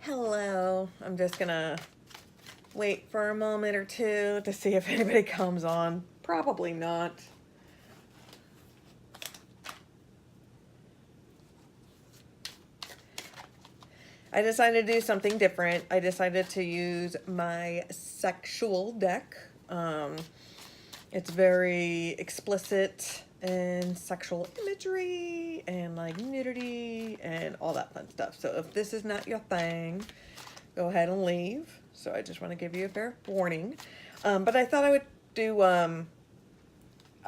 Hello. I'm just gonna wait for a moment or two to see if anybody comes on. Probably not. I decided to do something different. I decided to use my sexual deck. It's very explicit and sexual imagery and like nudity and all that fun stuff. So if this is not your thing, go ahead and leave. So I just want to give you a fair warning. But I thought I would do, I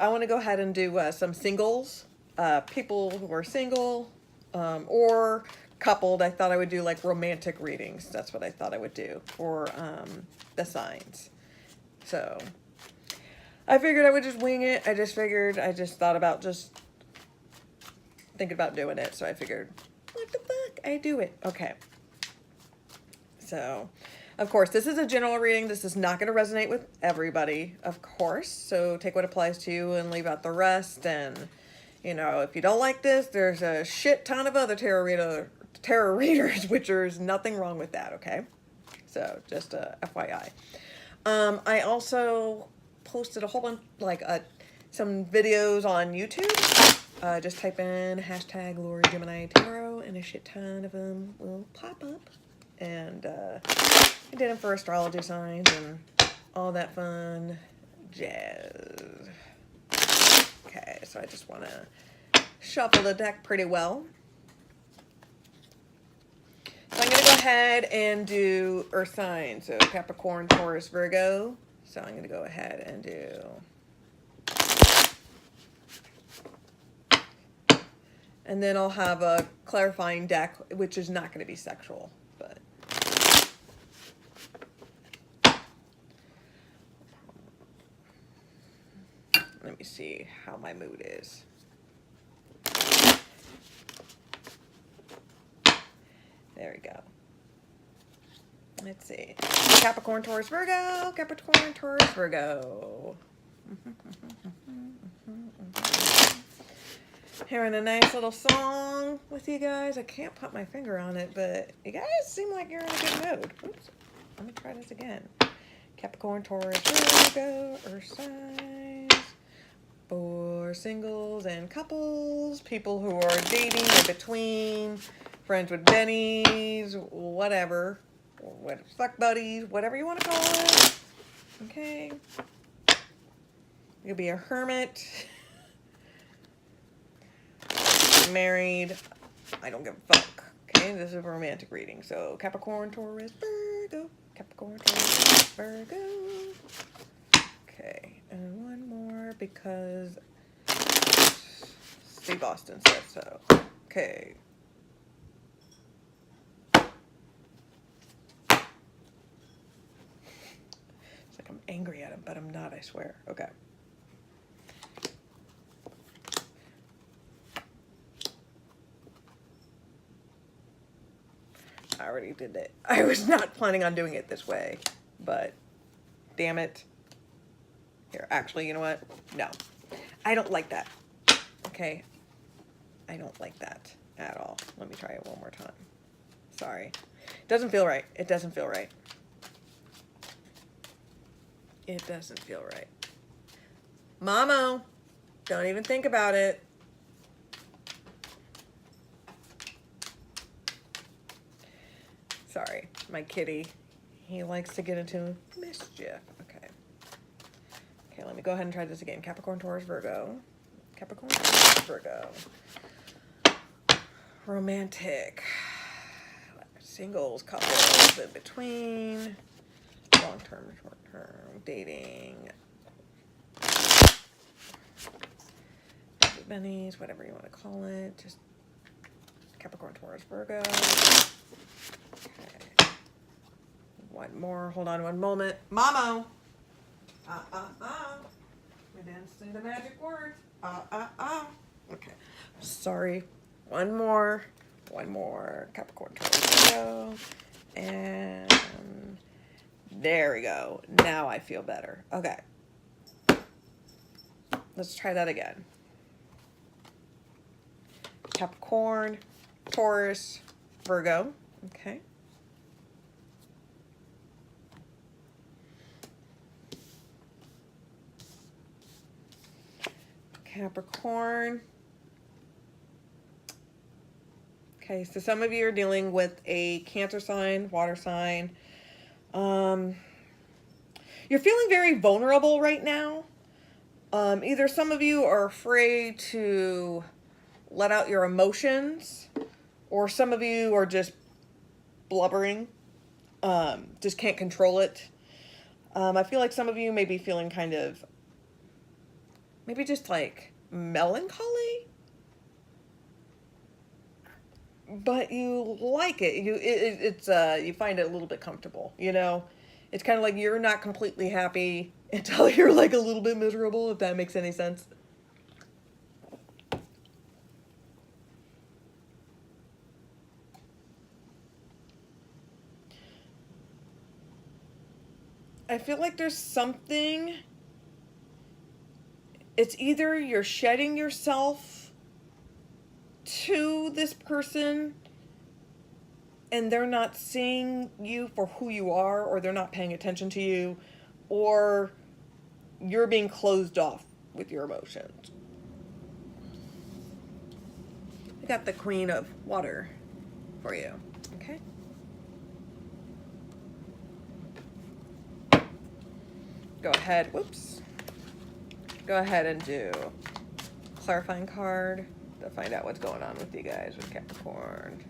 want to go ahead and do some singles, people who are single or coupled. I thought I would do like romantic readings. That's what I thought I would do for the signs. So I figured I would just wing it. I just thought about just thinking about doing it. So I figured, what the fuck? I do it. Okay. So, of course, this is a general reading. This is not going to resonate with everybody, of course. So take what applies to you and leave out the rest. And, you know, if you don't like this, there's a shit ton of other tarot readers, which there's nothing wrong with that, okay? So, just FYI. I also posted a whole bunch, like, some videos on YouTube. Just type in hashtag Lori Gemini Tarot, and a shit ton of them will pop up. And I did them for astrology signs and all that fun jazz. Okay, so I just want to shuffle the deck pretty well. So I'm going to go ahead and do Earth signs. So Capricorn, Taurus, Virgo. So I'm going to go ahead and do... And then I'll have a clarifying deck, which is not going to be sexual, but... Let me see how my mood is. There we go. Let's see. Capricorn, Taurus, Virgo. Capricorn, Taurus, Virgo. Hearing a nice little song with you guys. I can't put my finger on it, but you guys seem like you're in a good mood. Oops. Let me try this again. Capricorn, Taurus, Virgo, Earth signs. For singles and couples, people who are dating in between, friends with bennies, whatever, fuck buddies, whatever you want to call it. Okay. You'll be a hermit. Married. I don't give a fuck. Okay, this is a romantic reading. So Capricorn, Taurus, Virgo. Capricorn, Taurus, Virgo. Okay, and one more because Steve Austin said so. Okay. It's like I'm angry at him, but I'm not, I swear. Okay. I already did it. I was not planning on doing it this way, but damn it. Here, actually, you know what? No. I don't like that. Okay? I don't like that at all. Let me try it one more time. Sorry. It doesn't feel right. It doesn't feel right. It doesn't feel right. Mamo, don't even think about it. Sorry, my kitty. He likes to get into mischief. Okay. Okay, let me go ahead and try this again. Capricorn, Taurus, Virgo. Capricorn, Taurus, Virgo. Romantic. Singles, couples, in between. Long-term, short-term, dating. Bennies, whatever you want to call it. Just Capricorn, Taurus, Virgo. Okay. One more. Hold on one moment. Mamo! We didn't say the magic word. Okay. Sorry. One more. One more. Capricorn, Taurus, Virgo. And there we go. Now I feel better. Okay. Let's try that again. Capricorn, Taurus, Virgo. Okay. Capricorn. Okay, so some of you are dealing with a Cancer sign, water sign. You're feeling very vulnerable right now. Either some of you are afraid to let out your emotions, or some of you are just blubbering, just can't control it. I feel like some of you may be feeling kind of, maybe just like melancholy, but you like it. You find it a little bit comfortable, you know? It's kind of like you're not completely happy until you're like a little bit miserable, if that makes any sense. I feel like there's something, it's either you're shedding yourself to this person and they're not seeing you for who you are, or they're not paying attention to you, or you're being closed off with your emotions. I got the Queen of Water for you. Okay. Go ahead. Whoops. Go ahead and do clarifying card to find out what's going on with you guys with Capricorn.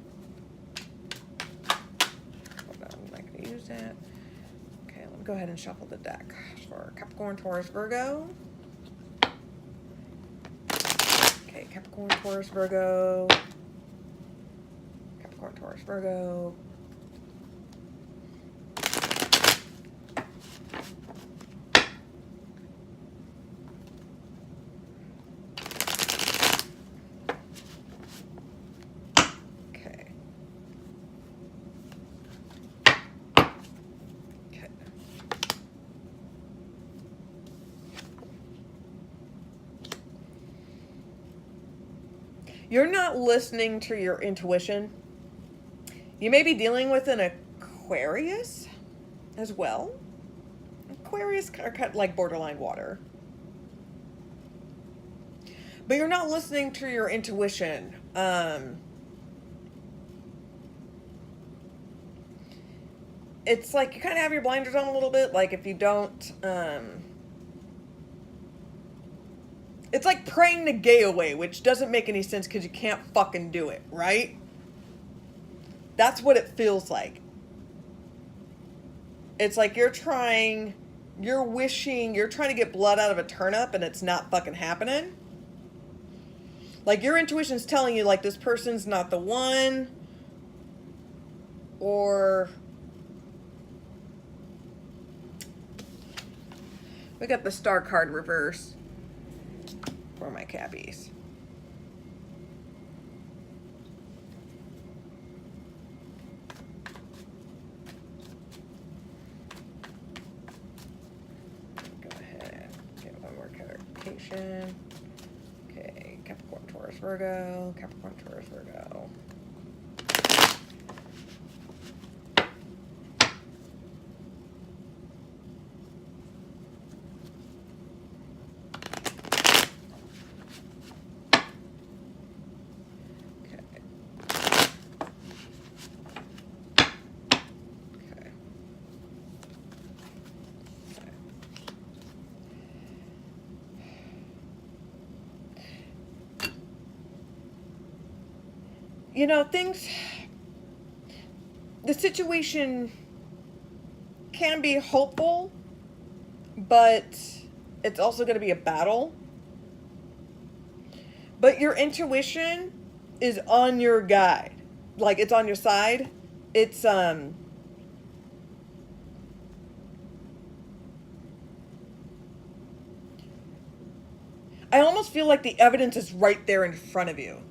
Hold on, I'm not going to use that. Okay, let me go ahead and shuffle the deck for Capricorn, Taurus, Virgo. Okay, Capricorn, Taurus, Virgo. Capricorn, Taurus, Virgo. You're not listening to your intuition. You may be dealing with an Aquarius as well. Aquarius are kind of like borderline water. But you're not listening to your intuition. It's like you kind of have your blinders on a little bit. Like if you don't... it's like praying the gay away, which doesn't make any sense because you can't fucking do it, right? That's what it feels like. It's like you're trying to get blood out of a turnip and it's not fucking happening. Like your intuition's telling you like this person's not the one, or we got the Star card reverse for my Cappies. Go ahead, get one more clarification. Okay, Capricorn, Taurus, Virgo, Capricorn, Taurus, Virgo. You know, the situation can be hopeful, but it's also going to be a battle. But your intuition is on your guide. Like, it's on your side. It's, I almost feel like the evidence is right there in front of you.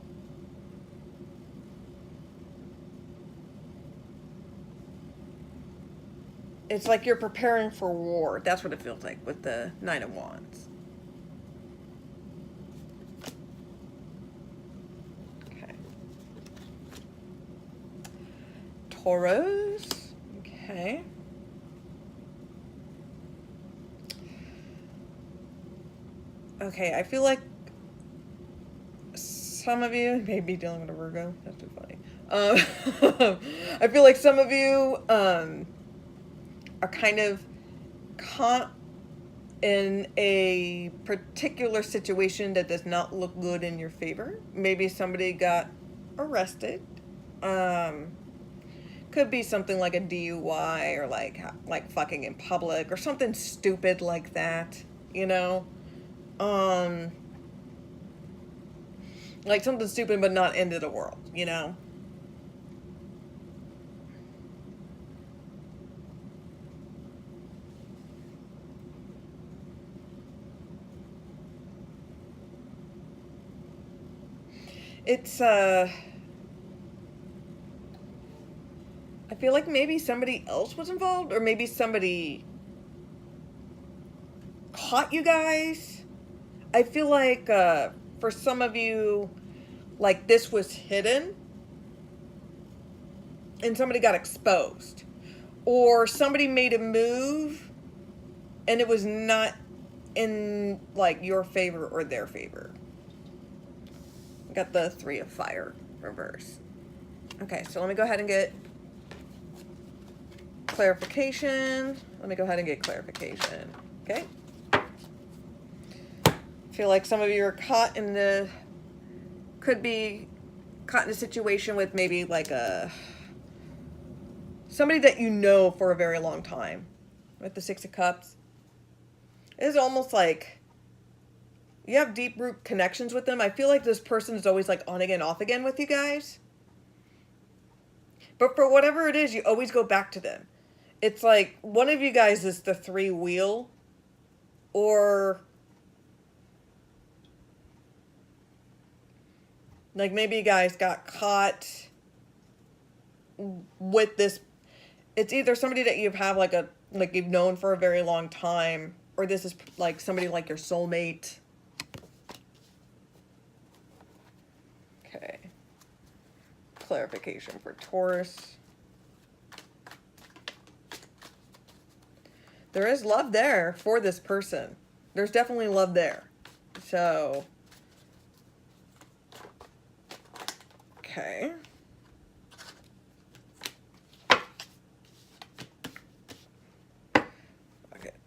It's like you're preparing for war. That's what it feels like with the Nine of Wands. Okay. Taurus. Okay. Okay, I feel like some of you may be dealing with a Virgo. That's too funny. I feel like some of you are kind of caught in a particular situation that does not look good in your favor. Maybe somebody got arrested. Could be something like a DUI or like fucking in public or something stupid like that, you know? Like something stupid but not end of the world, you know? It's I feel like maybe somebody else was involved, or maybe somebody caught you guys. I feel like for some of you, like this was hidden and somebody got exposed, or somebody made a move and it was not in like your favor or their favor. Got the 3 of Fire reverse. Okay, so let me go ahead and get clarification. Okay. Feel like some of you are caught in could be caught in a situation with maybe like somebody that you know for a very long time. With the 6 of Cups. It's almost like you have deep root connections with them. I feel like this person is always like on again, off again with you guys. But for whatever it is, you always go back to them. It's like one of you guys is the 3 wheel, or like maybe you guys got caught with this. It's either somebody that you have like you've known for a very long time, or this is like somebody like your soulmate. Okay. Clarification for Taurus. There is love there for this person. There's definitely love there. So, okay.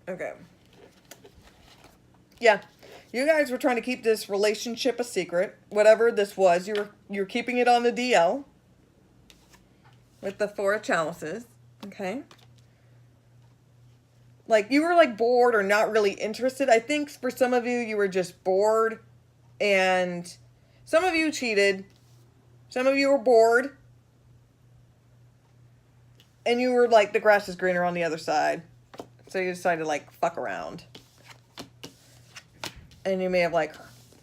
Okay. Yeah. You guys were trying to keep this relationship a secret. Whatever this was, you're keeping it on the DL. With the 4 of Chalices. Okay. Like, you were, like, bored or not really interested. I think for some of you, you were just bored. And some of you cheated. Some of you were bored. And you were like, the grass is greener on the other side. So you decided to, like, fuck around. And you may have, like,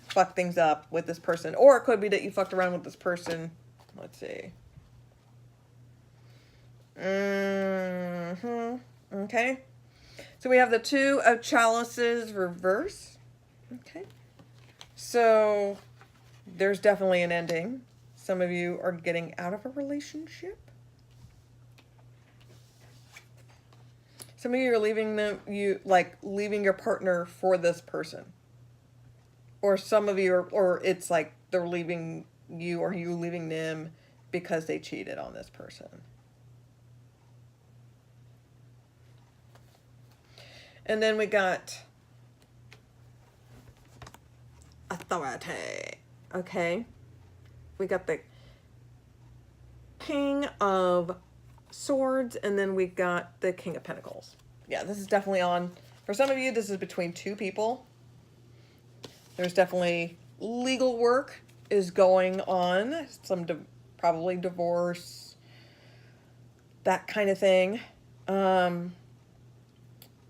fucked things up with this person. Or it could be that you fucked around with this person. Let's see. Okay. So we have the 2 of Chalices reverse. Okay. So there's definitely an ending. Some of you are getting out of a relationship. Some of you are leaving leaving your partner for this person. Or some of you or it's like they're leaving you or you leaving them because they cheated on this person. And then we got Authority. Okay. We got the King of Swords, and then we got the King of Pentacles. Yeah, this is definitely on. For some of you, this is between 2 people. There's definitely legal work is going on. Some probably divorce. That kind of thing.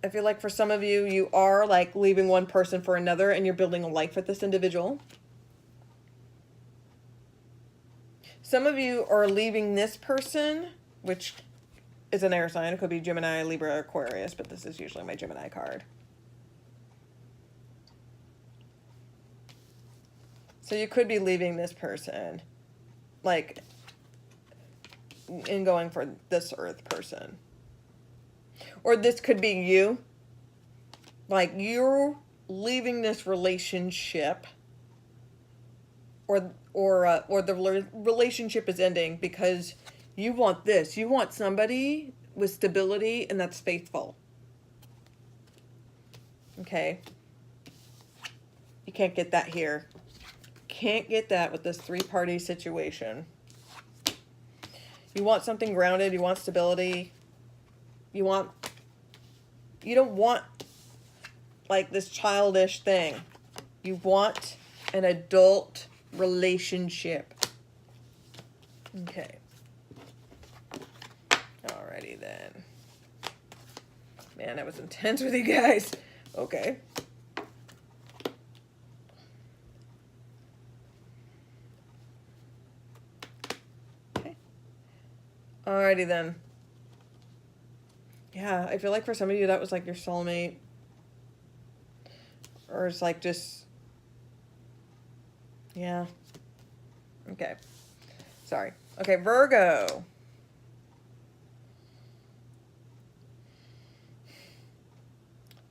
I feel like for some of you, you are like leaving one person for another and you're building a life with this individual. Some of you are leaving this person, which is an air sign. It could be Gemini, Libra, Aquarius, but this is usually my Gemini card. So you could be leaving this person, like, and going for this Earth person. Or this could be you. Like, you're leaving this relationship or the relationship is ending because you want this. You want somebody with stability and that's faithful. Okay. You can't get that here. Can't get that with this three-party situation. You want something grounded. You want stability. You don't want like this childish thing. You want an adult relationship. Okay. Alrighty then. Man, that was intense with you guys. Okay. Okay. Alrighty then. Yeah, I feel like for some of you that was like your soulmate. Or it's like just... Yeah. Okay. Sorry. Okay, Virgo.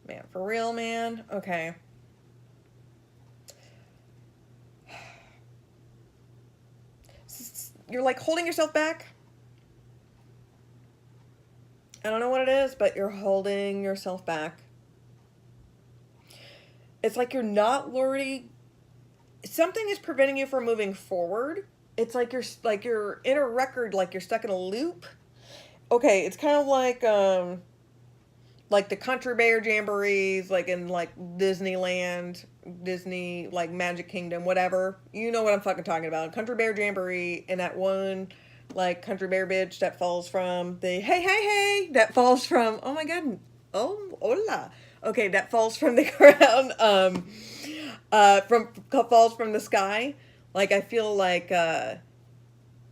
Man, for real, man? Okay. You're like holding yourself back. I don't know what it is, but you're holding yourself back. It's like you're not already... Something is preventing you from moving forward. It's like you're in a record, like you're stuck in a loop. Okay, it's kind of like the Country Bear Jamborees, like in like Disneyland, Disney, like Magic Kingdom, whatever. You know what I'm fucking talking about. Country Bear Jamboree and that one like Country Bear bitch that falls from the hey that falls from, oh my god, oh hola. Okay, that falls from the ground, falls from the sky. Like I feel like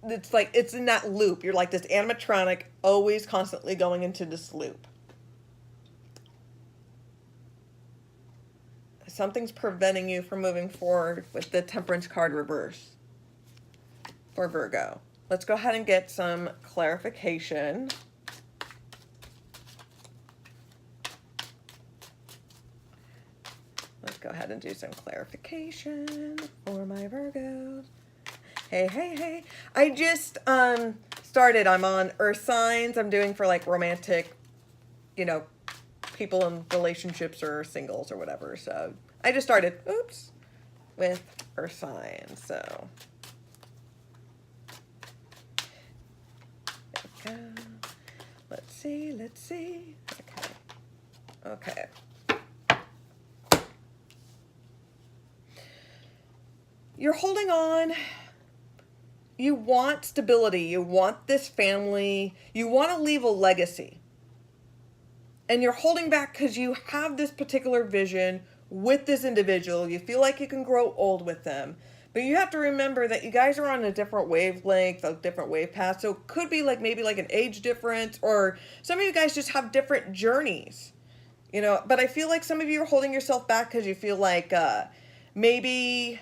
it's in that loop. You're like this animatronic, always constantly going into this loop. Something's preventing you from moving forward with the Temperance card reverse for Virgo. Let's go ahead and get some clarification. Let's go ahead and do some clarification for my Virgos. Hey. I just started. I'm on Earth signs. I'm doing for like romantic, people in relationships or singles or whatever. So I just started, with Earth signs. So there we go. Let's see. Okay. You're holding on. You want stability. You want this family. You want to leave a legacy. And you're holding back because you have this particular vision with this individual. You feel like you can grow old with them. But you have to remember that you guys are on a different wavelength, a different wave path. So it could be like maybe like an age difference, or some of you guys just have different journeys. But I feel like some of you are holding yourself back because you feel like maybe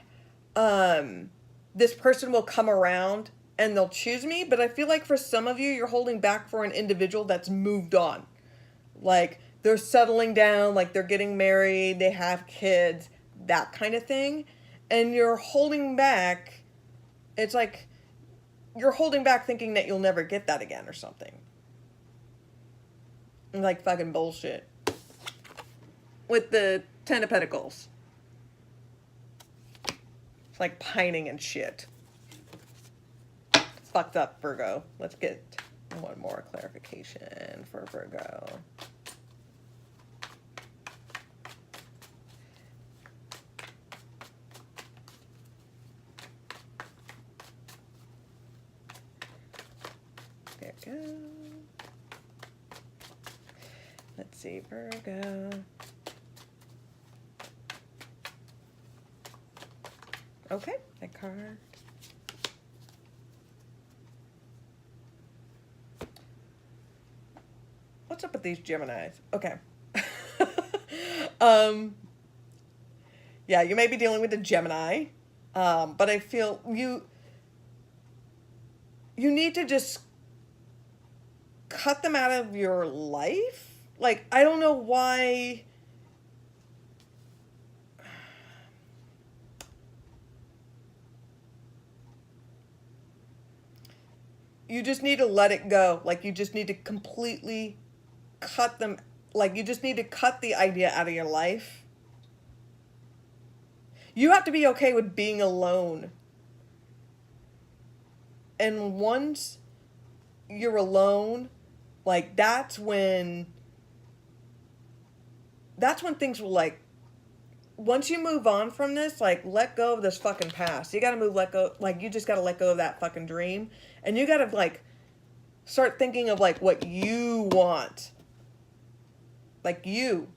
this person will come around and they'll choose me. But I feel like for some of you, you're holding back for an individual that's moved on. Like they're settling down, like they're getting married, they have kids, that kind of thing. And you're holding back. It's like you're holding back thinking that you'll never get that again or something. Like fucking bullshit. With the Ten of Pentacles. It's like pining and shit. It's fucked up, Virgo. Let's get one more clarification for Virgo. There we go. Let's see, Virgo. Okay, that card. What's up with these Geminis? Okay. Yeah, you may be dealing with a Gemini. But I feel you need to just cut them out of your life. Like, I don't know why. you just need to let it go. Like, you just need to completely cut them. Like, you just need to cut the idea out of your life. You have to be okay with being alone. And once you're alone, like, that's when things will, like, once you move on from this, like, let go of this fucking past. You gotta you just gotta let go of that fucking dream. And you gotta, like, start thinking of, like, what you want. Like, you.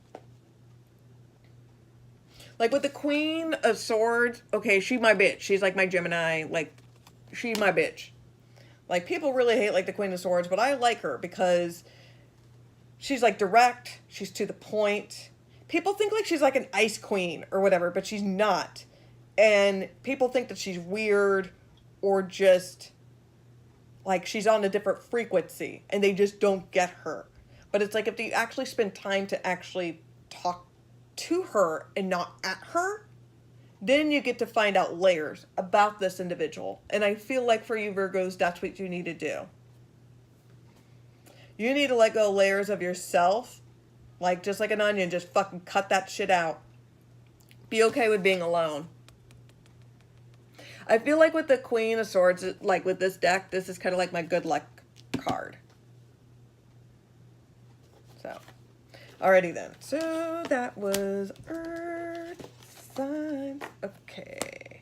Like, with the Queen of Swords, okay, she my bitch. She's, like, my Gemini. Like, she my bitch. Like, people really hate, like, the Queen of Swords, but I like her because she's, like, direct. She's to the point. People think, like, she's, like, an ice queen or whatever, but she's not. And people think that she's weird or just, like, she's on a different frequency, and they just don't get her. But it's like, if you actually spend time to actually talk to her and not at her, then you get to find out layers about this individual. And I feel like for you Virgos, that's what you need to do. You need to let go of layers of yourself. Like, just like an onion, just fucking cut that shit out. Be okay with being alone. I feel like with the Queen of Swords, like with this deck, this is kind of like my good luck card. So, alrighty then. So, that was Earth signs. Okay.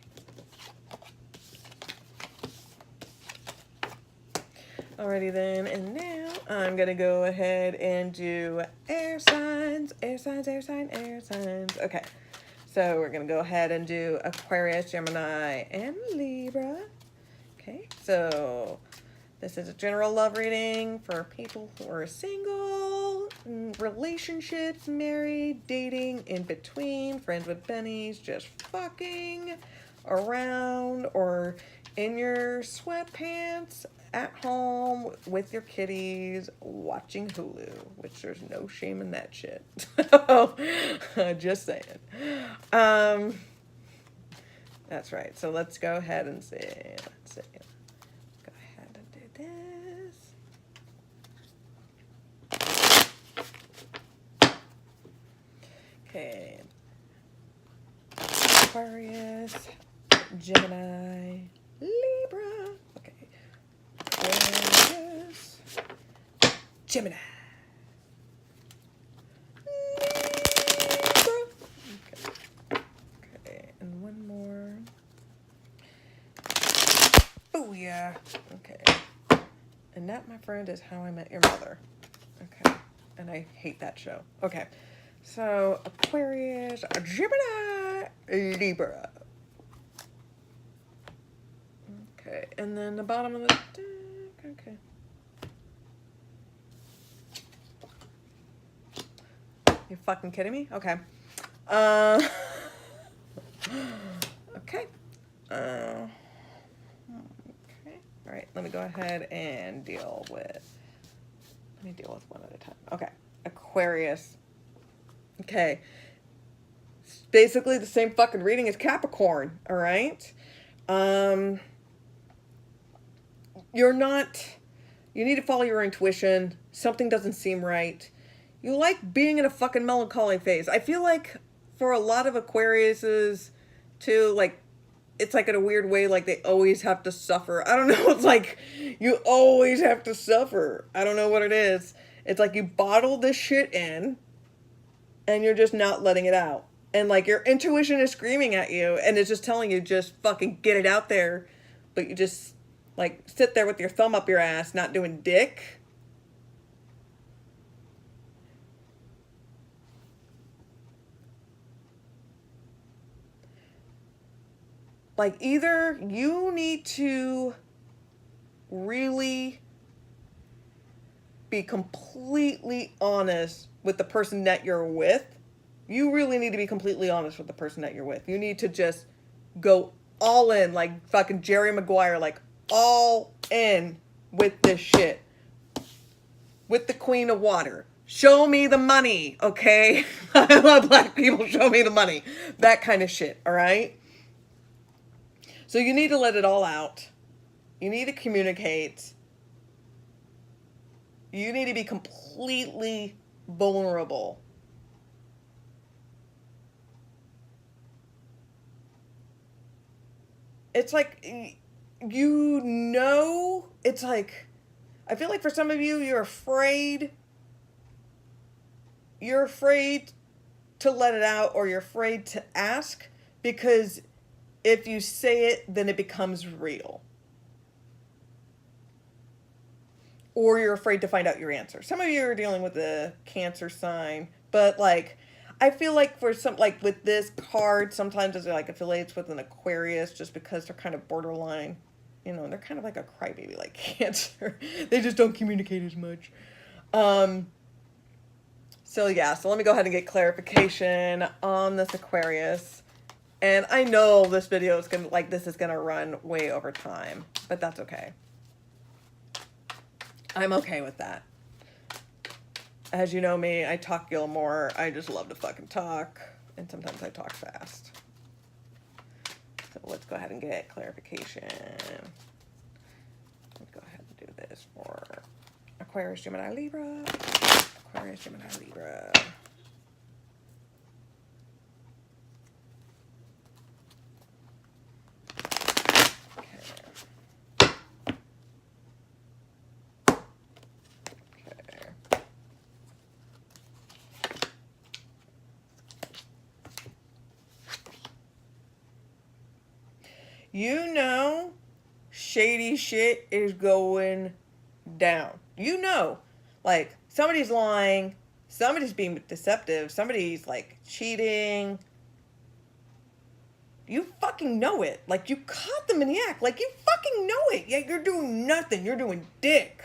Alrighty then, and now I'm gonna go ahead and do air signs, air signs, air sign, air signs. Okay, so we're gonna go ahead and do Aquarius, Gemini, and Libra. Okay, so this is a general love reading for people who are single, relationships, married, dating, in between, friends with bennies, just fucking around, or in your sweatpants at home with your kitties watching Hulu, which there's no shame in that shit. Just saying. That's right. So let's go ahead and see. Let's see. Go ahead and do this. Okay. Aquarius, Gemini, Libra. Okay. Aquarius, Gemini, Libra. Okay. Okay, and one more. Booyah. Okay. And that, my friend, is How I Met Your Mother. Okay. And I hate that show. Okay. So, Aquarius, Gemini, Libra. Okay, and then the bottom of the deck. Okay. You fucking kidding me? Okay. Okay. Okay. All right, let me go ahead and deal with... Let me deal with one at a time. Okay. Aquarius. Okay. It's basically the same fucking reading as Capricorn, all right? You're not... You need to follow your intuition. Something doesn't seem right. You like being in a fucking melancholy phase. I feel like for a lot of Aquariuses, too, like, it's like in a weird way, like they always have to suffer. I don't know. It's like you always have to suffer. I don't know what it is. It's like you bottle this shit in and you're just not letting it out. And like your intuition is screaming at you and it's just telling you just fucking get it out there. But you just like sit there with your thumb up your ass, not doing dick. Like, either you need to really be completely honest with the person that you're with. You really need to be completely honest with the person that you're with. You need to just go all in, like fucking Jerry Maguire, like all in with this shit. With the Queen of Water. Show me the money, okay? I love black people, show me the money. That kind of shit, all right? So you need to let it all out. You need to communicate. You need to be completely vulnerable. It's like, it's like, I feel like for some of you, you're afraid to let it out, or you're afraid to ask, because if you say it, then it becomes real. Or you're afraid to find out your answer. Some of you are dealing with a Cancer sign, but like, I feel like for some, like with this card, sometimes it's like affiliates with an Aquarius just because they're kind of borderline, they're kind of like a crybaby like Cancer. They just don't communicate as much. So yeah, so let me go ahead and get clarification on this Aquarius. And I know this video is this is gonna run way over time, but that's okay. I'm okay with that. As you know me, I talk Gilmore. I just love to fucking talk. And sometimes I talk fast. So let's go ahead and get clarification. Let's go ahead and do this for Aquarius, Gemini, Libra. Aquarius, Gemini, Libra. You know, shady shit is going down. You know, like somebody's lying, somebody's being deceptive, somebody's like cheating. You fucking know it. Like you caught them in the act. Like you fucking know it. Yet you're doing nothing. You're doing dick.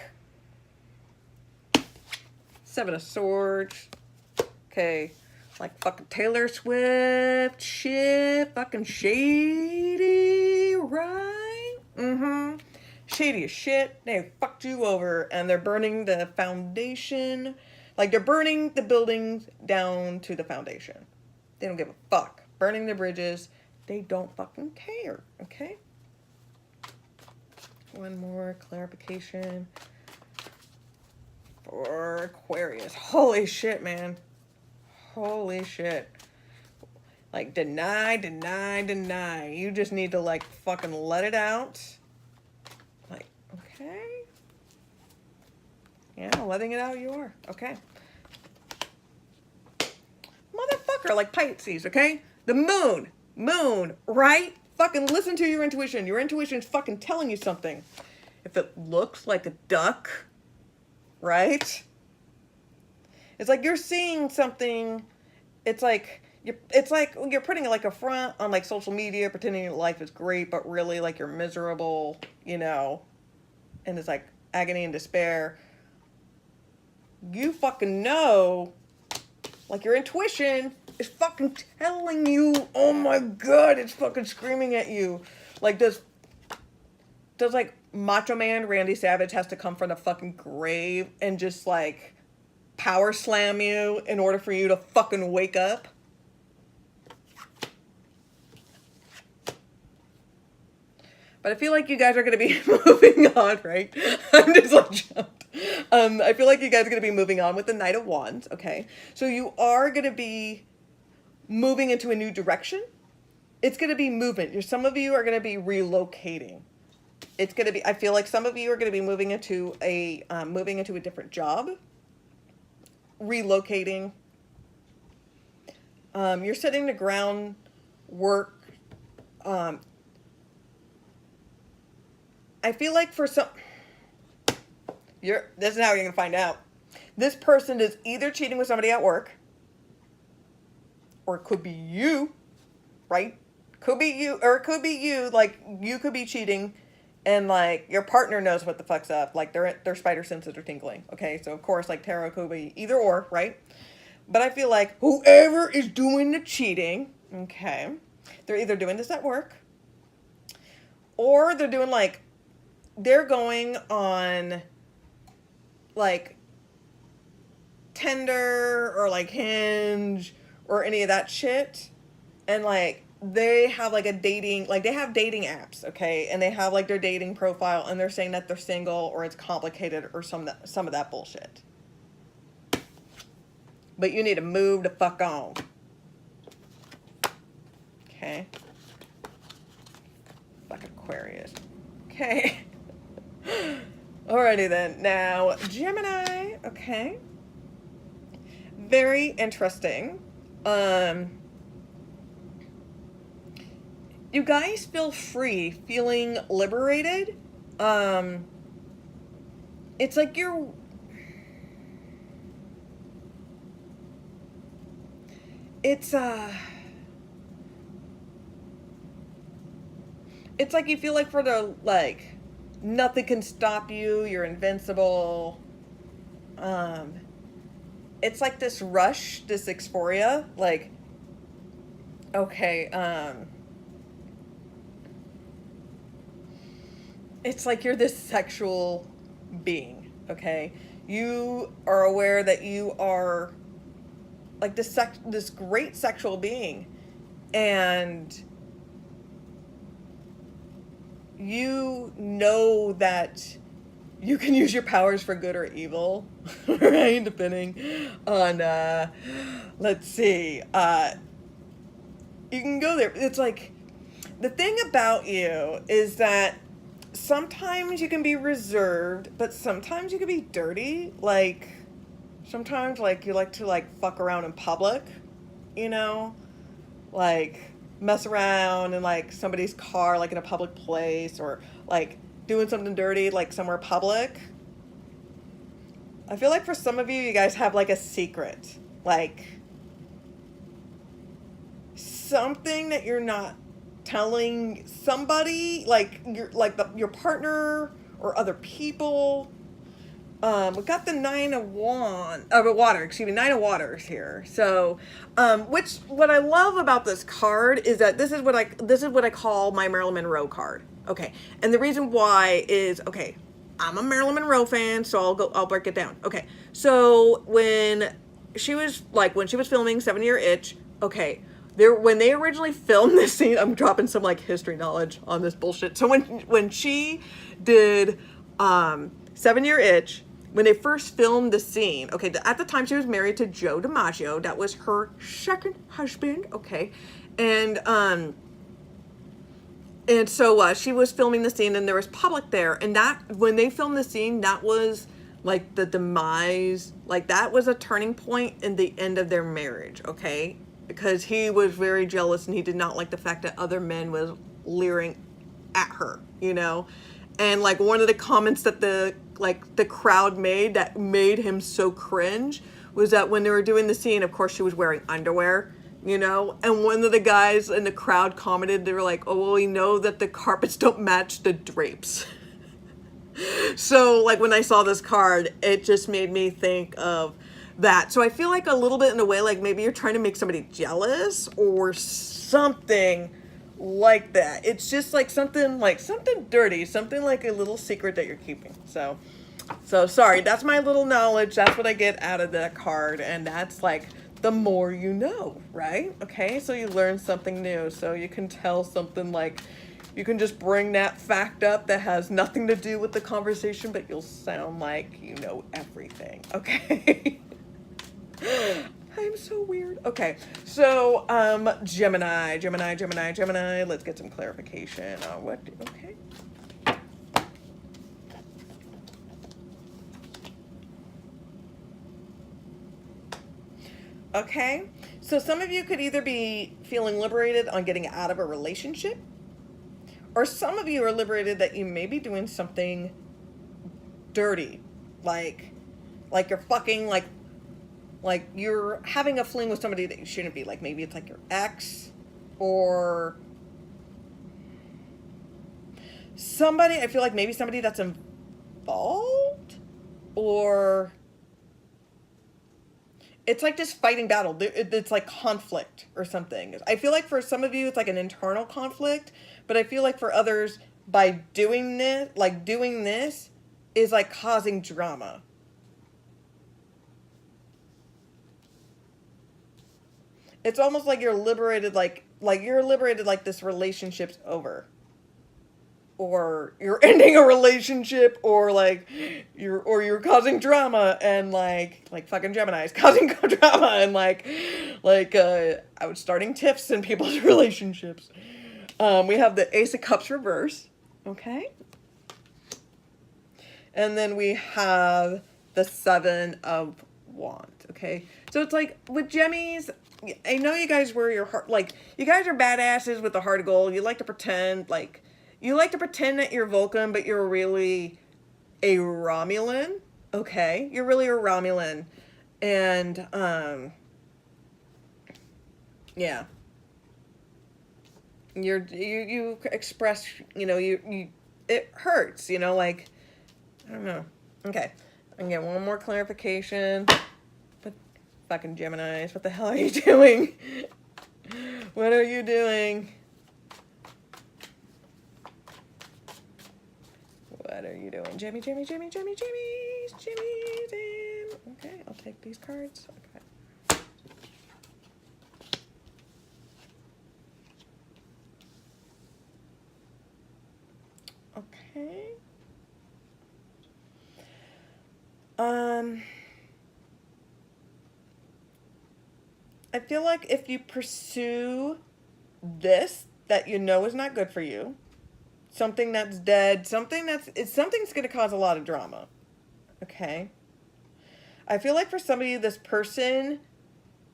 Seven of Swords. Okay. Like fucking Taylor Swift shit. Fucking shady, right? Mm-hmm. Shady as shit. They fucked you over and they're burning the foundation. Like they're burning the buildings down to the foundation. They don't give a fuck. Burning the bridges. They don't fucking care. Okay? One more clarification for Aquarius. Holy shit, man. Holy shit. Like, deny, deny, deny. You just need to, like, fucking let it out. Like, okay. Yeah, letting it out you are. Okay. Motherfucker, like Pisces, okay? The moon. Moon, right? Fucking listen to your intuition. Your intuition's fucking telling you something. If it looks like a duck, right? It's like you're seeing something. It's like you're putting like a front on like social media, pretending your life is great, but really like you're miserable, and it's like agony and despair. You fucking know, like your intuition is fucking telling you, oh my god, it's fucking screaming at you. Like does like Macho Man Randy Savage has to come from the fucking grave and just like power slam you in order for you to fucking wake up? But I feel like you guys are going to be moving on, right? I'm just like jumped. I feel like you guys are going to be moving on with the Knight of Wands, okay? So you are going to be moving into a new direction. It's going to be movement. Some of you are going to be relocating. It's going to be, I feel like some of you are going to be moving into a different job. Relocating. You're setting the groundwork. I feel like for some, this is how you're going to find out. This person is either cheating with somebody at work, or it could be you, right? Could be you, or it could be you, like you could be cheating and like your partner knows what the fuck's up. Like their spider senses are tingling. Okay, so of course like tarot could be either or, right? But I feel like whoever is doing the cheating, okay, they're either doing this at work, or they're doing like, they're going on like Tinder or like Hinge or any of that shit. And like they have like a dating, like they have dating apps, okay, and they have like their dating profile, and they're saying that they're single or it's complicated or some of that bullshit. But you need to move the fuck on. Okay. Fuck Aquarius. Okay. Alrighty then. Now, Gemini. Okay. Very interesting. You guys feel free, feeling liberated. It's like you're... It's like you feel like for the, like, nothing can stop you, you're invincible. It's like this rush, this euphoria, like, okay, it's like you're this sexual being, okay? You are aware that you are like this great sexual being, and you know that you can use your powers for good or evil, right? Depending on, let's see, you can go there. It's like, the thing about you is that sometimes you can be reserved, but sometimes you can be dirty. Like, sometimes, like, you like to, like, fuck around in public, you know? Like, mess around in, like, somebody's car, like, in a public place, or, like, doing something dirty, like, somewhere public. I feel like for some of you, you guys have, like, a secret. Like, something that you're not telling somebody, like, your partner or other people. We got the Nine of Waters here. So, what I love about this card is that this is what I call my Marilyn Monroe card. Okay, and the reason why is, okay, I'm a Marilyn Monroe fan, so I'll break it down. Okay, so when she was filming 7 Year Itch, okay, when they originally filmed this scene, I'm dropping some like history knowledge on this bullshit. So when she did 7 Year Itch, when they first filmed the scene, okay, at the time she was married to Joe DiMaggio. That was her second husband, okay, and so she was filming the scene, and there was public there, and that when they filmed the scene, that was like the demise, like that was a turning point in the end of their marriage, okay, because he was very jealous and he did not like the fact that other men was leering at her, you know. And like one of the comments that the crowd made that made him so cringe was that when they were doing the scene, of course she was wearing underwear, you know, and one of the guys in the crowd commented, they were like, oh, well, we know that the carpets don't match the drapes. So like when I saw this card, it just made me think of that. So I feel like a little bit in a way, like maybe you're trying to make somebody jealous or something like that. It's just like something dirty, something like a little secret that you're keeping. So sorry, that's my little knowledge. That's what I get out of that card. And that's like, the more you know, right? Okay, so you learn something new. So you can tell something, like, you can just bring that fact up that has nothing to do with the conversation, but you'll sound like you know everything, okay? I'm so weird. Okay, so Gemini. Let's get some clarification on what, okay. Okay, so some of you could either be feeling liberated on getting out of a relationship, or some of you are liberated that you may be doing something dirty, like you're fucking, like you're having a fling with somebody that you shouldn't be. Like maybe it's like your ex, or somebody, I feel like maybe somebody that's involved, or it's like this fighting battle. It's like conflict or something. I feel like for some of you, it's like an internal conflict, but I feel like for others, by doing this is like causing drama. It's almost like you're liberated, like like you're liberated, like this relationship's over. Or you're ending a relationship, or like you're causing drama, and like fucking Gemini's causing drama, and I was starting tiffs in people's relationships. We have the Ace of Cups reverse, okay, and then we have the Seven of Wands, okay. So it's like with Gemmies, I know you guys wear your heart, like you guys are badasses with the heart of gold. You like to pretend like. You like to pretend that you're Vulcan, but you're really a Romulan. Okay, you're really a Romulan, and yeah, you express, you it hurts, like I don't know. Okay, I can get one more clarification. But fucking Geminis, what the hell are you doing? What are you doing? What are you doing? Jimmy. Okay, I'll take these cards. Okay. Okay. I feel like if you pursue this that you know is not good for you, something that's dead, something's going to cause a lot of drama. Okay? I feel like for somebody, this person,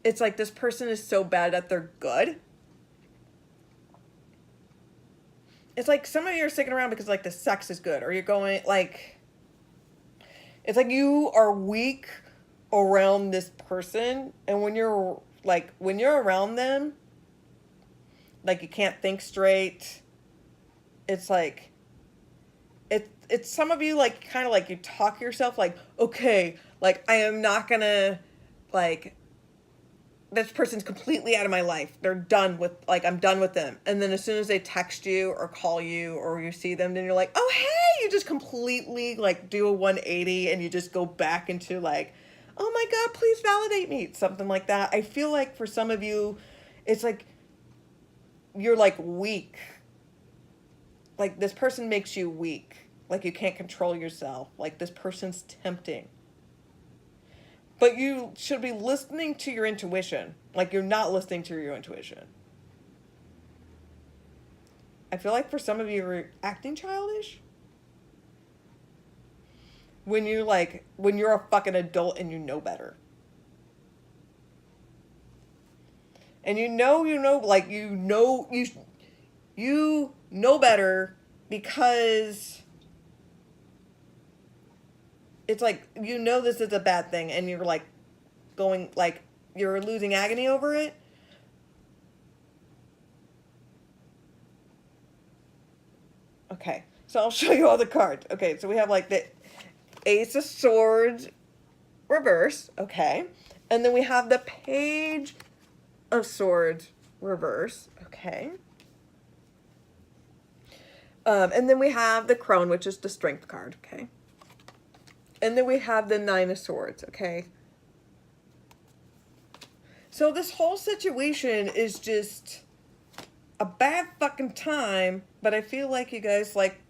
it's like this person is so bad that they're good. It's like some of you are sticking around because like the sex is good, or you're going like, it's like you are weak around this person, and when you're around them, like you can't think straight. It's like, it's some of you like kind of like you talk yourself like, okay, like I am not gonna, like, this person's completely out of my life. They're done with, like, I'm done with them. And then as soon as they text you or call you or you see them, then you're like, oh, hey, you just completely like do a 180 and you just go back into like, oh my God, please validate me. Something like that. I feel like for some of you, it's like, you're like weak. Like this person makes you weak. Like you can't control yourself. Like this person's tempting. But you should be listening to your intuition. Like you're not listening to your intuition. I feel like for some of you, you're acting childish. When you're a fucking adult and you know better. And you know better because it's like, this is a bad thing and you're like going, like, you're losing agony over it. Okay, so I'll show you all the cards. Okay, so we have like the Ace of Swords reverse, okay. And then we have the Page of Swords reverse, okay. And then we have the Crone, which is the Strength card, okay. And then we have the Nine of Swords, okay. So this whole situation is just a bad fucking time, but I feel like you guys like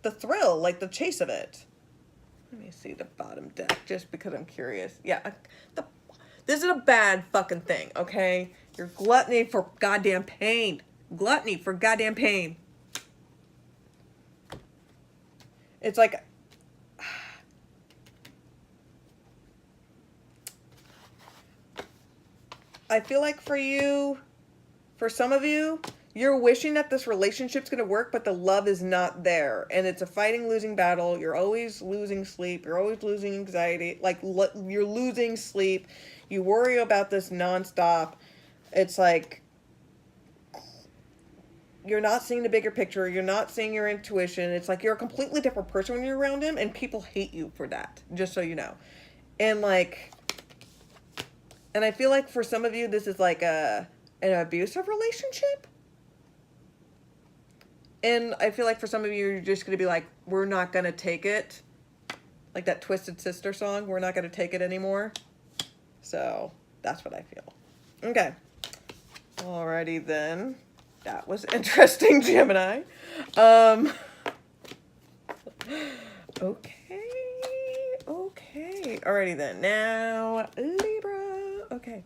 the thrill, like the chase of it. Let me see the bottom deck, just because I'm curious. Yeah, this is a bad fucking thing, okay? You're gluttony for goddamn pain. Gluttony for goddamn pain. It's like, I feel like for some of you, you're wishing that this relationship's going to work, but the love is not there. And it's a fighting, losing battle. You're always losing sleep. You're always losing anxiety. Like, you're losing sleep. You worry about this nonstop. It's like, you're not seeing the bigger picture. You're not seeing your intuition. It's like you're a completely different person when you're around him, and people hate you for that, just so you know. And like, and I feel like for some of you, this is like an abusive relationship. And I feel like for some of you, you're just going to be like, we're not going to take it. Like that Twisted Sister song, we're not going to take it anymore. So that's what I feel. Okay. Alrighty then. That was interesting, Gemini. Okay. Okay. Alrighty then. Now, Libra. Okay.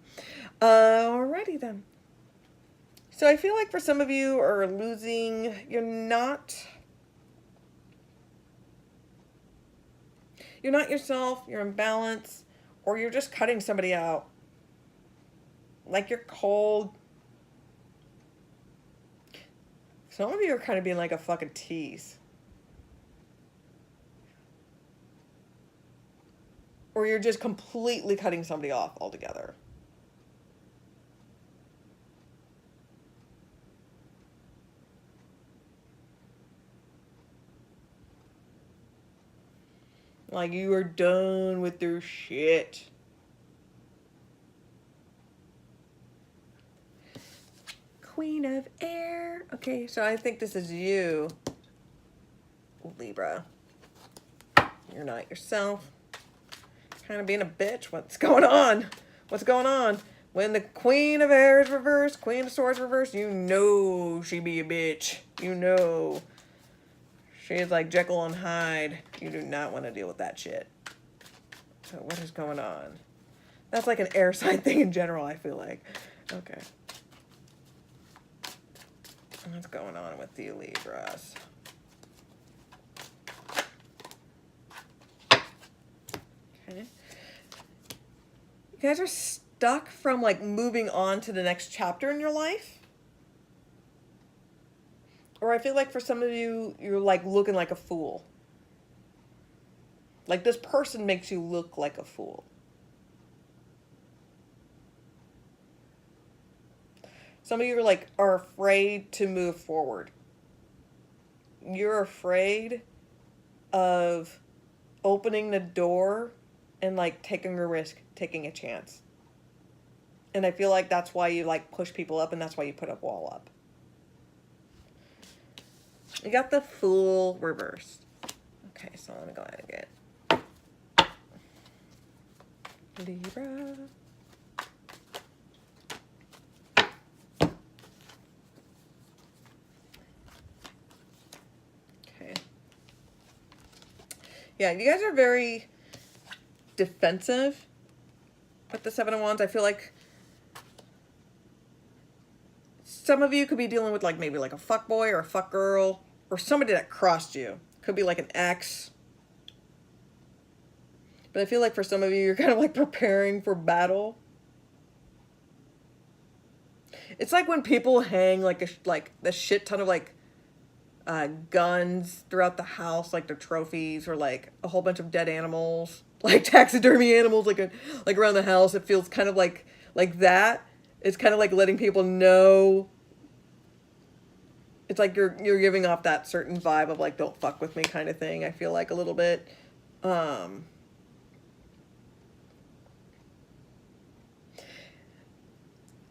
Alrighty then. So I feel like for some of you are losing, you're not yourself, you're imbalanced, or you're just cutting somebody out. Like you're cold. Some of you are kind of being like a fucking tease. Or you're just completely cutting somebody off altogether. Like you are done with their shit. Queen of Air. Okay, so I think this is you, Libra. You're not yourself. Kind of being a bitch. What's going on? What's going on? When the Queen of Air is reversed, Queen of Swords reversed, you know she be a bitch. You know. She is like Jekyll and Hyde. You do not want to deal with that shit. So what is going on? That's like an air sign thing in general, I feel like. Okay. What's going on with the Libras? Okay. You guys are stuck from like moving on to the next chapter in your life. Or I feel like for some of you, you're like looking like a fool. Like this person makes you look like a fool. Some of you are like are afraid to move forward. You're afraid of opening the door and like taking a risk, taking a chance. And I feel like that's why you like push people up and that's why you put a wall up. You got the Fool reversed. Okay, so let me go ahead and get Libra. Okay. Yeah, you guys are very defensive with the Seven of Wands. I feel like some of you could be dealing with like maybe like a fuck boy or a fuck girl or somebody that crossed you. Could be like an ex. But I feel like for some of you, you're kind of like preparing for battle. It's like when people hang like the shit ton of like guns throughout the house, like their trophies, or like a whole bunch of dead animals, like taxidermy animals, like around the house. It feels kind of like that. It's kind of like letting people know. It's like you're giving off that certain vibe of like don't fuck with me kind of thing. I feel like a little bit.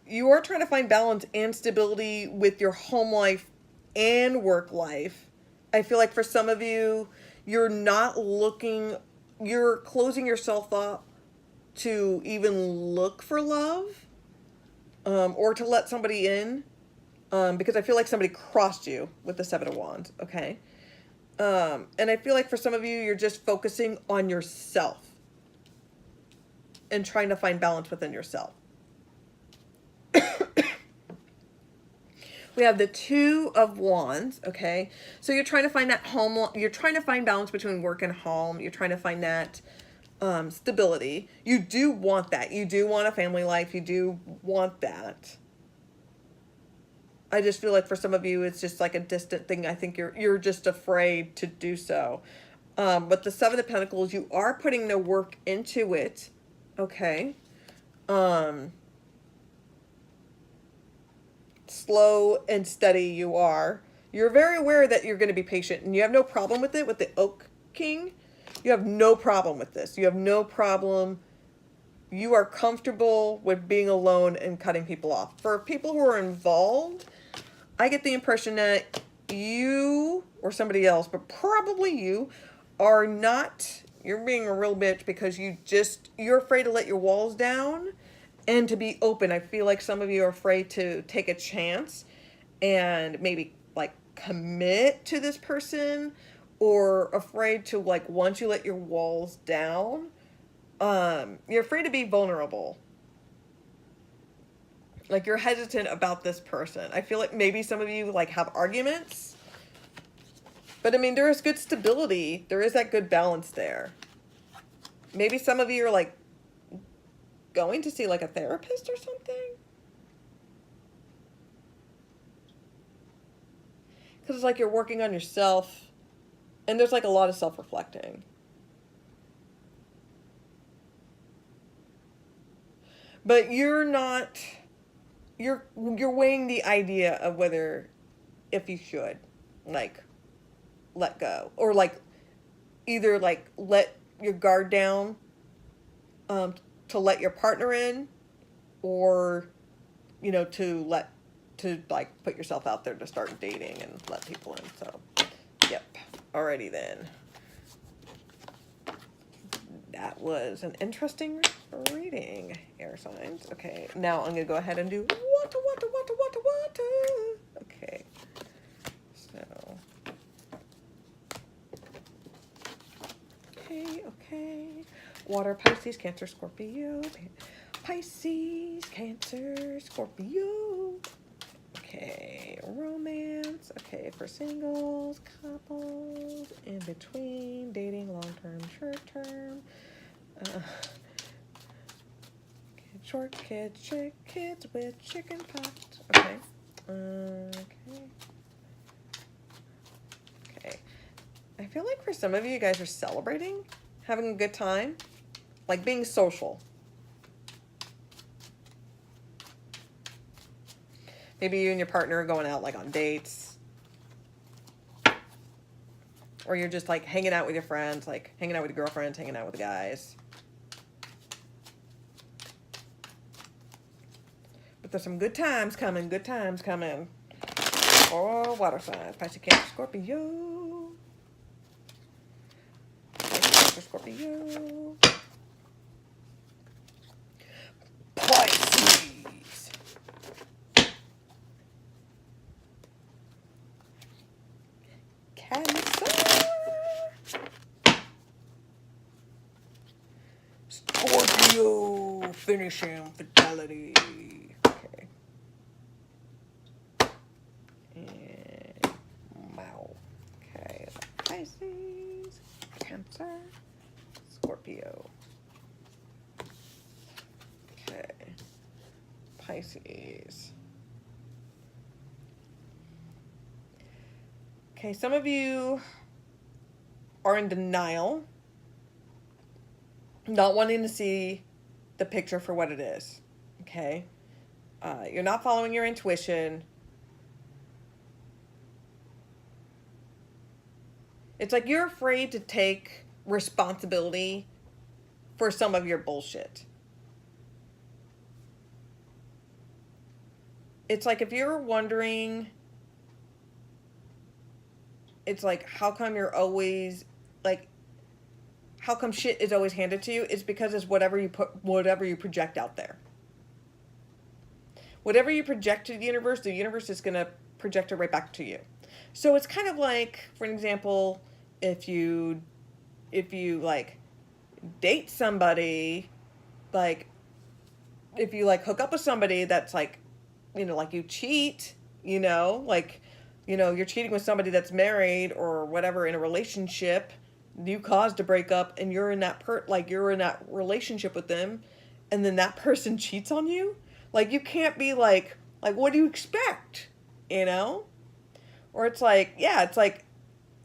You are trying to find balance and stability with your home life and work life. I feel like for some of you, you're closing yourself up to even look for love, or to let somebody in, because I feel like somebody crossed you with the Seven of Wands, okay? And I feel like for some of you, you're just focusing on yourself and trying to find balance within yourself. We have the Two of Wands, okay? So you're trying to find that you're trying to find balance between work and home. You're trying to find that stability. You do want that. You do want a family life. You do want that. I just feel like for some of you, it's just like a distant thing. I think you're just afraid to do so. But the Seven of Pentacles, you are putting the work into it, okay? Slow and steady you are. You're very aware that you're going to be patient, and you have no problem with it with the Oak King. You have no problem with this. You have no problem. You are comfortable with being alone and cutting people off. For people who are involved, I get the impression that you or somebody else, but probably you, are not, you're being a real bitch because you're afraid to let your walls down, and to be open. I feel like some of you are afraid to take a chance and maybe like commit to this person, or afraid to, like, once you let your walls down, you're afraid to be vulnerable. Like, you're hesitant about this person. I feel like maybe some of you like have arguments, but I mean, there is good stability. There is that good balance there. Maybe some of you are like going to see like a therapist or something. Because it's like you're working on yourself, and there's like a lot of self-reflecting. But you're not, you're weighing the idea of whether, if you should, like, let go, or like either like let your guard down, to let your partner in, or, you know, to like put yourself out there to start dating and let people in. So, yep. Alrighty then. That was an interesting reading, air signs. Okay, now I'm gonna go ahead and do water. Okay, so. Okay. Water, Pisces, Cancer, Scorpio. Pisces, Cancer, Scorpio. Okay, romance. Okay, for singles, couples, in between, dating, long-term, short-term. Short kids, kids with chicken pox. Okay. Okay. I feel like for some of you guys are celebrating, having a good time, like being social. Maybe you and your partner are going out like on dates, or you're just like hanging out with your friends, like hanging out with your girlfriends, hanging out with the guys. But there's some good times coming, Oh, water signs, Pisces, Cancer, Scorpio. Pisces, Cancer, Scorpio. Pisces. Cancer. Scorpio. Finishing fidelity. Okay. And wow. Okay. Pisces. Cancer. Scorpio. Okay. Pisces. Okay, some of you are in denial, not wanting to see the picture for what it is. Okay? You're not following your intuition. It's like you're afraid to take responsibility for some of your bullshit. It's like if you're wondering, it's like, how come you're always, like, how come shit is always handed to you? It's because it's whatever you project out there. Whatever you project to the universe is going to project it right back to you. So it's kind of like, for an example, if you like date somebody, like if you like hook up with somebody that's like, you know, like you cheat, you know, like, you know, you're cheating with somebody that's married or whatever in a relationship, you caused a breakup, and you're in that you're in that relationship with them, and then that person cheats on you. Like, you can't be like what do you expect, you know? Or it's like, yeah, it's like,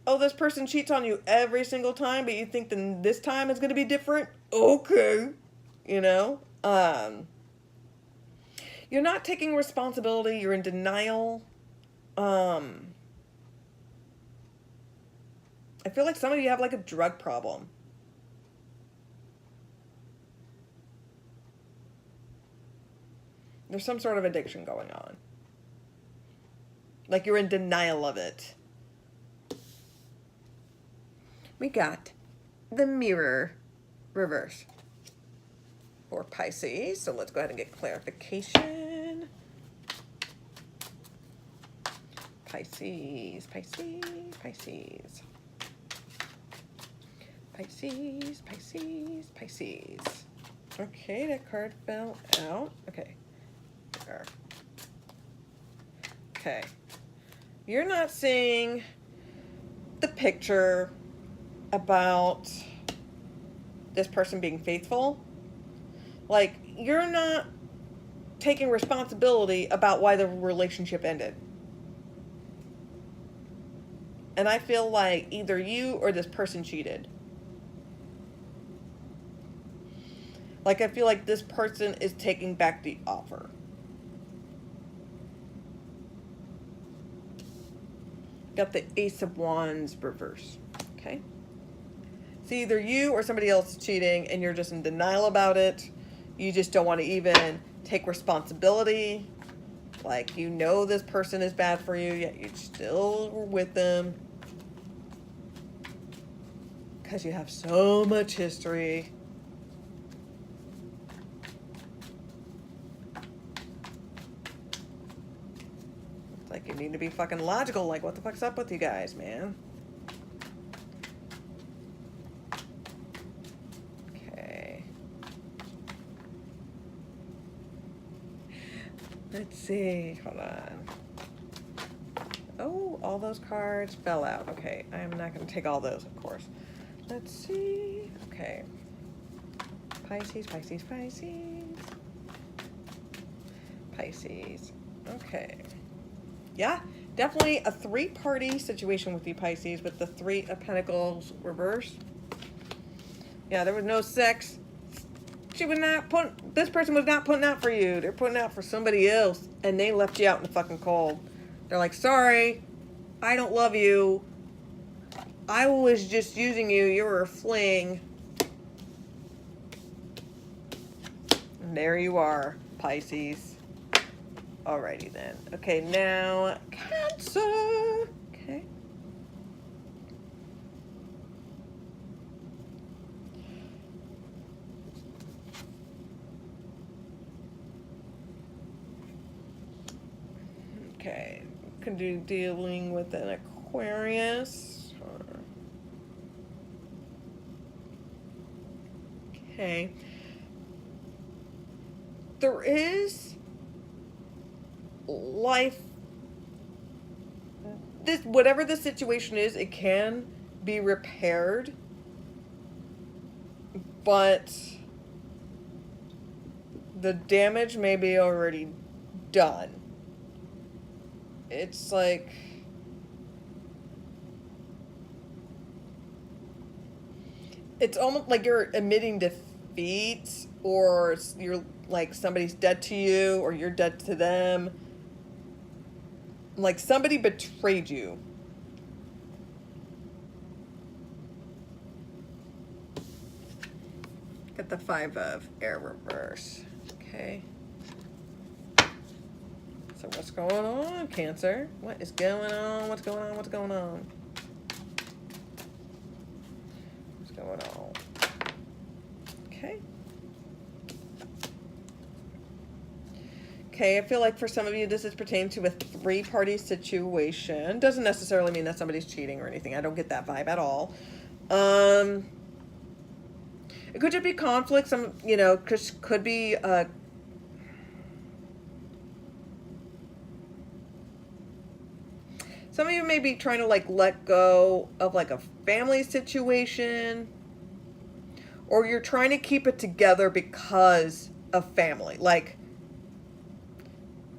oh, this person cheats on you every single time, but you think then this time is going to be different? Okay. You know? You're not taking responsibility. You're in denial. I feel like some of you have like a drug problem. There's some sort of addiction going on. Like you're in denial of it. We got the Mirror reverse. for Pisces. So let's go ahead and get clarification. Pisces, Pisces, Pisces. Pisces, Pisces, Pisces. Okay, that card fell out. Okay. There. Okay. You're not seeing the picture about this person being faithful. Like, you're not taking responsibility about why the relationship ended. And I feel like either you or this person cheated. Like, I feel like this person is taking back the offer. Got the Ace of Wands reverse. Okay. It's either you or somebody else is cheating and you're just in denial about it. You just don't want to even take responsibility. Like, you know this person is bad for you, yet you still were with them. Because you have so much history. It's like you need to be fucking logical. Like, what the fuck's up with you guys, man? Okay. Let's see. Hold on. Oh, all those cards fell out. Okay, I'm not going to take all those, of course. Let's see. Okay. Pisces, Pisces, Pisces. Pisces. Okay. Yeah, definitely a three-party situation with you, Pisces, with the Three of Pentacles reverse. Yeah, there was no sex. This person was not putting out for you. They're putting out for somebody else, and they left you out in the fucking cold. They're like, sorry, I don't love you. I was just using you. You were a fling. And there you are, Pisces. Alrighty then. Okay, now Cancer. Okay. Okay. Could be dealing with an Aquarius. Okay. There is life. This, whatever the situation is, it can be repaired, but the damage may be already done. It's like, it's almost like you're admitting defeat, or you're like somebody's dead to you, or you're dead to them. Like somebody betrayed you. Get the Five of Air reverse. Okay. So what's going on, Cancer? What is going on? What's going on? What's going on? What's going on? Okay. Okay, I feel like for some of you, this is pertaining to a three-party situation. Doesn't necessarily mean that somebody's cheating or anything. I don't get that vibe at all. It could just be conflict. Some, could be some of you may be trying to like let go of like a family situation, or you're trying to keep it together because of family. Like,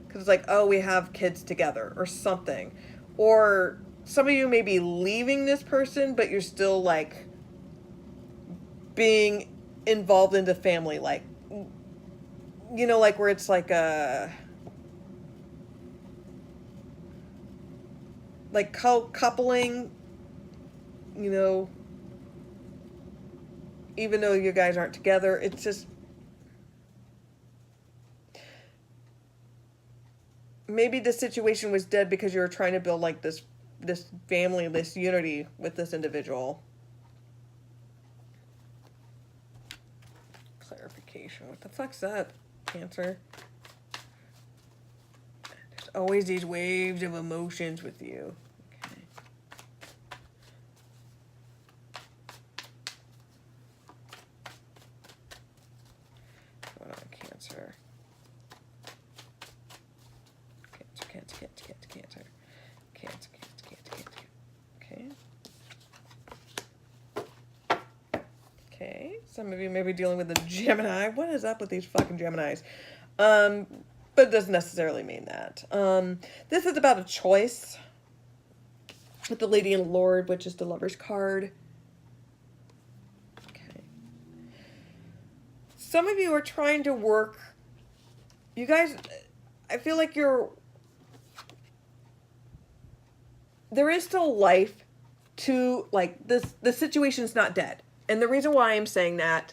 because it's like, oh, we have kids together or something. Or some of you may be leaving this person, but you're still like being involved in the family. Like, like where it's like a, like coupling, even though you guys aren't together. It's just, maybe the situation was dead because you were trying to build like this family, this unity with this individual. clarification. What the fuck's up, Cancer? There's always these waves of emotions with you. Okay. What on Cancer? Cancer. Okay. Okay. Some of you may be dealing with a Gemini. What is up with these fucking Geminis? But it doesn't necessarily mean that. This is about a choice with the Lady and Lord, which is the Lover's card. Okay. Some of you are trying to work. You guys, I feel like there is still life to, like, this. The situation's not dead. And the reason why I'm saying that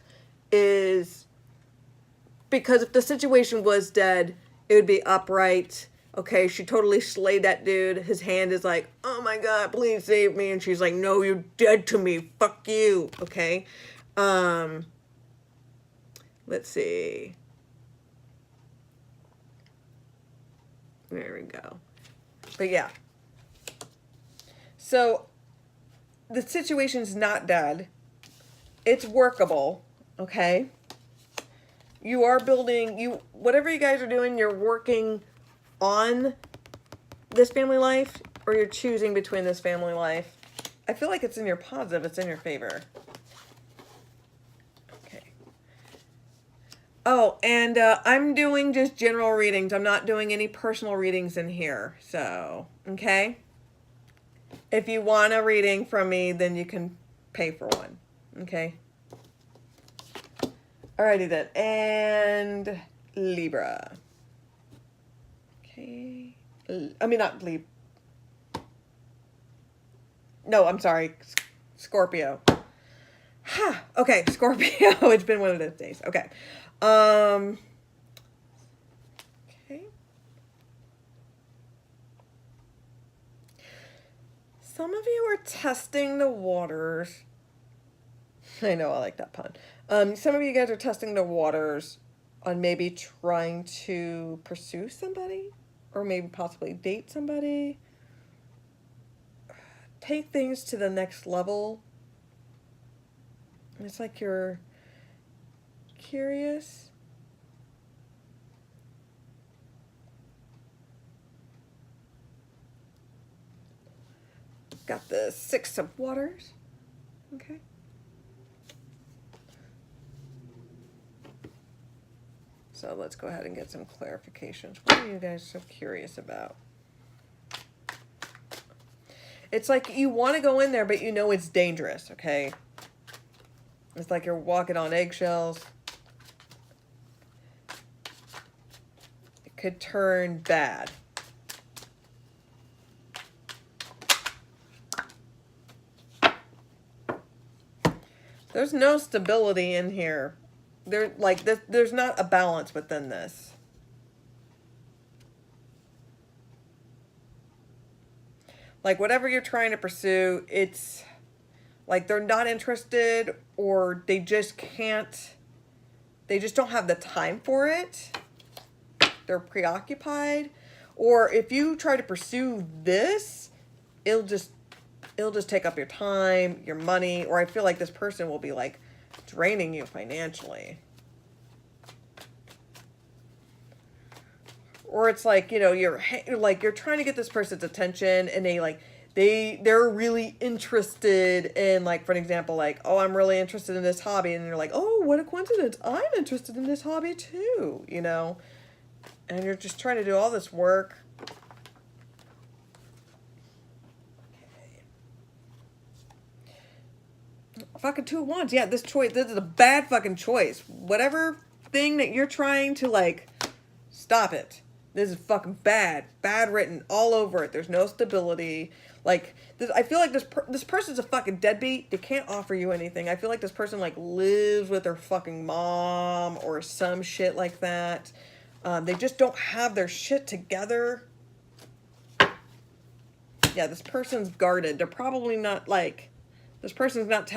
is because if the situation was dead, it would be upright. Okay, she totally slayed that dude. His hand is like, oh my God, please save me. And she's like, no, you're dead to me. Fuck you. Okay. Let's see. There we go. But yeah. So the situation's not dead. It's workable. Okay. You are building, whatever you guys are doing, you're working on this family life, or you're choosing between this family life. I feel like it's in your positive, it's in your favor. Okay. Oh, and I'm doing just general readings. I'm not doing any personal readings in here. So, okay. If you want a reading from me, then you can pay for one. Okay. Alrighty then. And Libra. Okay. I mean, not Libra. No, I'm sorry. Scorpio. Huh. Okay, Scorpio. It's been one of those days. Okay. Okay. Some of you are testing the waters. I know, I like that pun. Some of you guys are testing the waters on maybe trying to pursue somebody, or maybe possibly date somebody. Take things to the next level. It's like you're curious. Got the Six of Waters. Okay. So let's go ahead and get some clarifications. What are you guys so curious about? It's like you want to go in there, but you know it's dangerous, okay? It's like you're walking on eggshells. It could turn bad. There's no stability in here. There's not a balance within this. Like, whatever you're trying to pursue, it's like they're not interested, or they just can't, they just don't have the time for it. They're preoccupied. Or if you try to pursue this, it'll just take up your time, your money, or I feel like this person will be like draining you financially. Or it's like, you know, you're trying to get this person's attention, and they're really interested in, like, for an example, like, oh, I'm really interested in this hobby, and you're like, oh, what a coincidence, I'm interested in this hobby too, you know, and you're just trying to do all this work. Fucking Two of Wands. Yeah, this is a bad fucking choice. Whatever thing that you're trying to, like, stop it. This is fucking bad. Bad written all over it. There's no stability. Like, I feel like this person's a fucking deadbeat. They can't offer you anything. I feel like this person, like, lives with their fucking mom or some shit like that. They just don't have their shit together. Yeah, this person's guarded. They're probably not, like, this person's not telling